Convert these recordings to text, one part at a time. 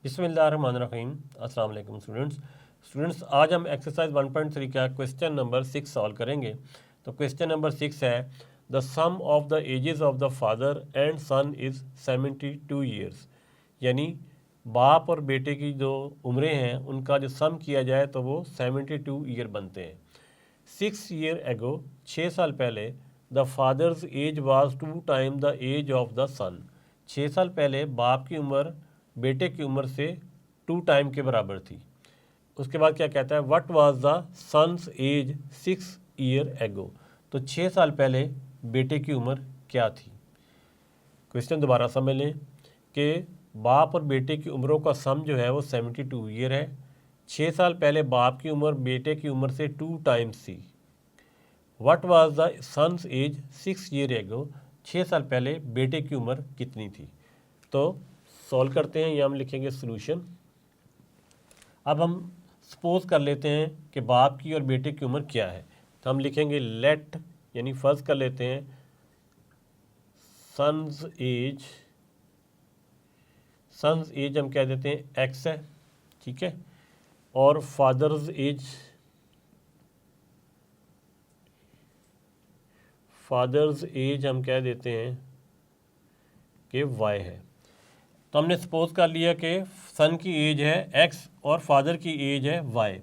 बिस्मिल्लाहिर्रहमानिर्रहीम। अस्सलाम वालेकुम स्टूडेंट्स, आज हम एक्सरसाइज 1.3 का क्वेश्चन नंबर 6 सॉल्व करेंगे। तो क्वेश्चन नंबर 6 है, the sum of the ages of the father and son is 72 years. यानी बाप और बेटे की जो उम्रें हैं उनका जो सम किया जाए तो वो 72 ईयर बनते हैं। 6 ईयर एगो, 6 साल पहले, the father's age was 2 time the age of the son. 6 साल पहले बाप की उम्र बेटे की उम्र से 2 टाइम के बराबर थी। उसके बाद क्या कहता है, what was the son's age 6 year ago. तो 6 साल पहले बेटे की उम्र क्या थी। क्वेश्चन दोबारा समझ लें कि बाप और बेटे की उम्रों का सम जो है वो 72 ईयर है। 6 साल पहले बाप की उम्र बेटे की उम्र से 2 टाइम्स थी। What was the son's age 6 year ago. 6 साल पहले बेटे की उम्र कितनी थी। तो सॉल्व करते हैं, या हम लिखेंगे सोल्यूशन। अब हम सपोज कर लेते हैं कि बाप की और बेटे की उम्र क्या है। तो हम लिखेंगे लेट, यानी फर्ज कर लेते हैं सन्स एज हम कह देते हैं एक्स है, ठीक है। और फादर्स एज हम कह देते हैं कि वाई है। तो हमने सपोज कर लिया कि सन की एज है एक्स और फादर की एज है वाई।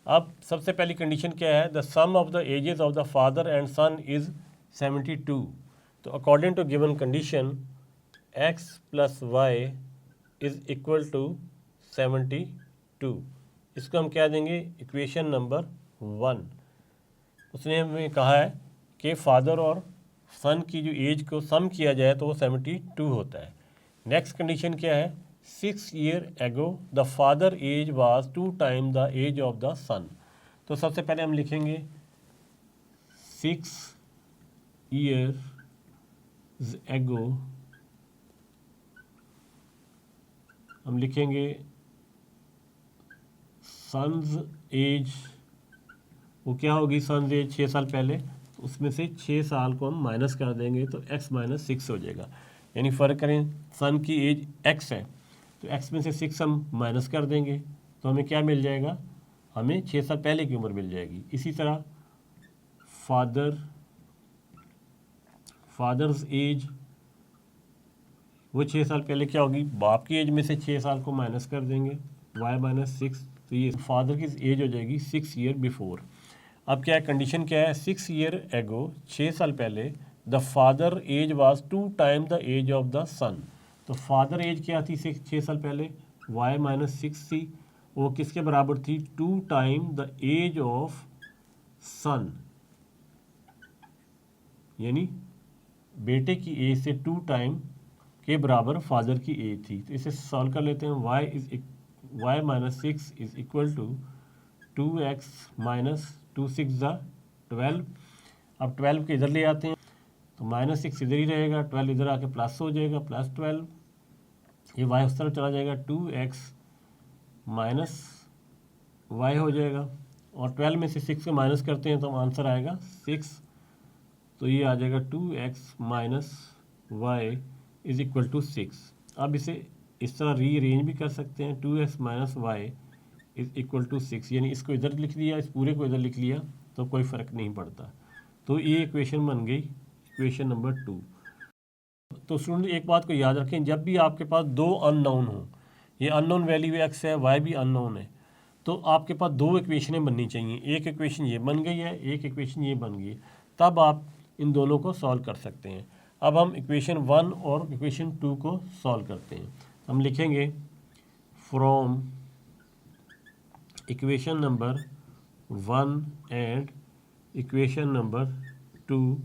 अब सबसे पहली कंडीशन क्या है, the sum of the ages of the father and son is 72। तो according to given condition X plus Y is equal to 72। इसको हम क्या देंगे, इक्वेशन नंबर 1। उसने हमें कहा है कि फादर और सन की जो एज को सम किया जाए तो वो 72 होता है। नेक्स्ट कंडीशन क्या है, 6 year ago the father age was 2 time the age of the son. तो सबसे पहले हम लिखेंगे 6 ईयर एगो, हम लिखेंगे सन्स एज, वो क्या होगी सन्स एज 6 साल पहले, तो उसमें से 6 साल को हम माइनस कर देंगे तो x माइनस 6 हो जाएगा। यानी फ़र्क करें, सन की एज x है तो x में से 6 हम माइनस कर देंगे तो हमें क्या मिल जाएगा, हमें 6 साल पहले की उम्र मिल जाएगी। इसी तरह फादर्स एज, वो 6 साल पहले क्या होगी, बाप की एज में से 6 साल को माइनस कर देंगे, y माइनस 6, तो ये फादर की एज हो जाएगी 6 ईयर बिफोर। अब क्या है, कंडीशन क्या है, 6 ईयर एगो, 6 साल पहले, the father age was 2 time the age of the son. तो फादर एज क्या थी 6 साल पहले, y माइनस 6 थी, वो किसके बराबर थी, 2 टाइम द एज ऑफ सन, यानी बेटे की एज से 2 टाइम के बराबर फादर की एज थी। तो इसे सॉल्व कर लेते हैं, y minus 6 is equal to 2x minus 2 6 ज़ा 12। अब 12 के इधर ले आते हैं तो माइनस 6 इधर ही रहेगा, 12 इधर आके प्लस हो जाएगा, प्लस 12, ये y उस तरफ चला जाएगा, 2x माइनस y हो जाएगा, और 12 में से 6 को माइनस करते हैं तो आंसर आएगा 6। तो ये आ जाएगा 2x minus y is equal to 6। अब इसे इस तरह रीअरेंज भी कर सकते हैं, 2x minus Y is equal to 6, यानी इसको इधर लिख लिया, इस पूरे को इधर लिख लिया तो कोई फ़र्क नहीं पड़ता। तो ये इक्वेशन बन गई इक्वेशन नंबर 2। तो स्टूडेंट एक बात को याद रखें, जब भी आपके पास दो अननोन हो, ये अननोन वैल्यू एक्स है, वाई भी अननोन है, तो आपके पास दो इक्वेशनें बननी चाहिए। एक इक्वेशन ये बन गई है, एक इक्वेशन ये बन गई है, तब आप इन दोनों को सॉल्व कर सकते हैं। अब हम इक्वेशन 1 और इक्वेशन 2 को सॉल्व करते हैं। हम लिखेंगे from equation number 1 and equation number 2,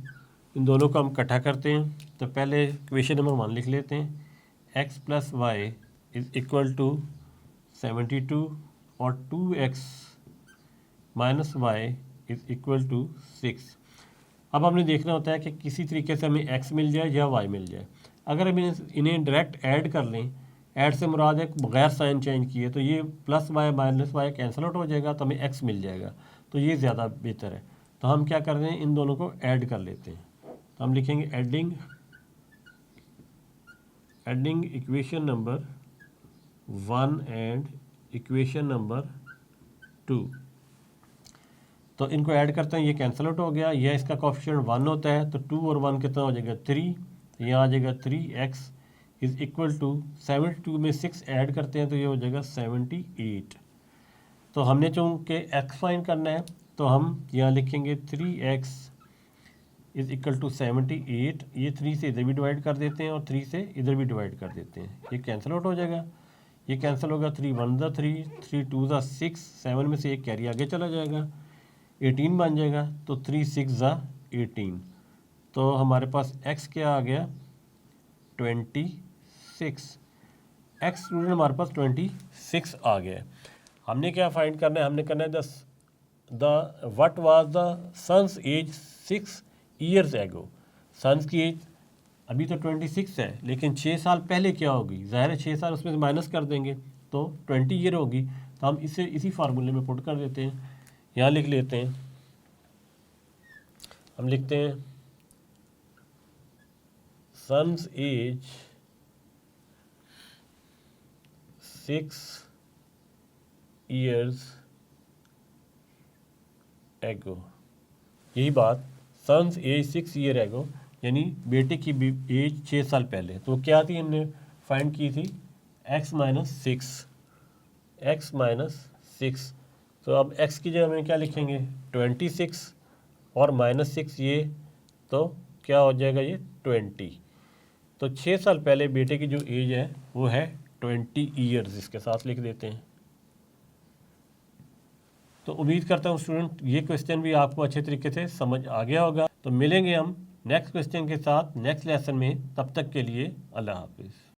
इन दोनों को हम इकट्ठा करते हैं। तो पहले इक्वेशन नंबर 1 लिख लेते हैं, x plus Y is equal to 72 और 2x minus Y is equal to 6। अब हमने देखना होता है कि किसी तरीके से हमें x मिल जाए या y मिल जाए। अगर हम इन्हें डायरेक्ट ऐड कर लें, ऐड से मुराद है बगैर साइन चेंज किए, तो ये plus Y minus Y cancel out हो जाएगा तो हमें x मिल जाएगा, तो ये ज़्यादा बेहतर है। तो हम क्या कर रहे हैं, इन दोनों को ऐड कर लेते हैं। तो हम लिखेंगे adding equation number 1 and equation number 2। तो इनको ऐड करते हैं, ये कैंसिल आउट हो गया, यह इसका कोफिशिएंट 1 होता है, तो 2 और 1 कितना हो जाएगा 3, तो यहाँ आ जाएगा 3x इज इक्वल टू 72 में 6 ऐड करते हैं तो ये हो जाएगा 78। तो हमने चूँकि x फाइंड करना है तो हम यहाँ लिखेंगे 3x इज इक्वल टू 78, ये 3 से इधर भी डिवाइड कर देते हैं और 3 से इधर भी डिवाइड कर देते हैं, ये कैंसिल आउट हो जाएगा, ये कैंसिल होगा, 3 1 ज़ा 3, 3 2 ज़ा 6, 7 में से एक कैरी आगे चला जाएगा, 18 बन जाएगा, तो 3 6 ज़ा 18, तो हमारे पास x क्या आ गया 26, x स्टूडेंट हमारे पास 26 आ गया है। हमने क्या फाइंड करना है, हमने करना है what was the son's age 6 years ago. Son's की एज अभी तो 26 है, लेकिन 6 साल पहले क्या होगी, ज़ाहिर है 6 साल उसमें से माइनस कर देंगे तो 20 ईयर होगी, तो हम इसे इसी फार्मूले में पुट कर देते हैं, यहाँ लिख लेते हैं, हम लिखते हैं सन्स एज 6 ईयर्स एगो, यही बात, सन्स एज 6 ईयर एगो यानी बेटे की एज 6 साल पहले। तो क्या थी, हमने फाइंड की थी x माइनस 6, तो अब x की जगह हमें क्या लिखेंगे 26 और माइनस 6 ये, तो क्या हो जाएगा ये 20, तो 6 साल पहले बेटे की जो एज है वो है 20 ईयर्स, इसके साथ लिख देते हैं। तो उम्मीद करता हूँ स्टूडेंट ये क्वेश्चन भी आपको अच्छे तरीके से समझ आ गया होगा। तो मिलेंगे हम नेक्स्ट क्वेश्चन के साथ नेक्स्ट लेसन में, तब तक के लिए अल्लाह हाफिज़।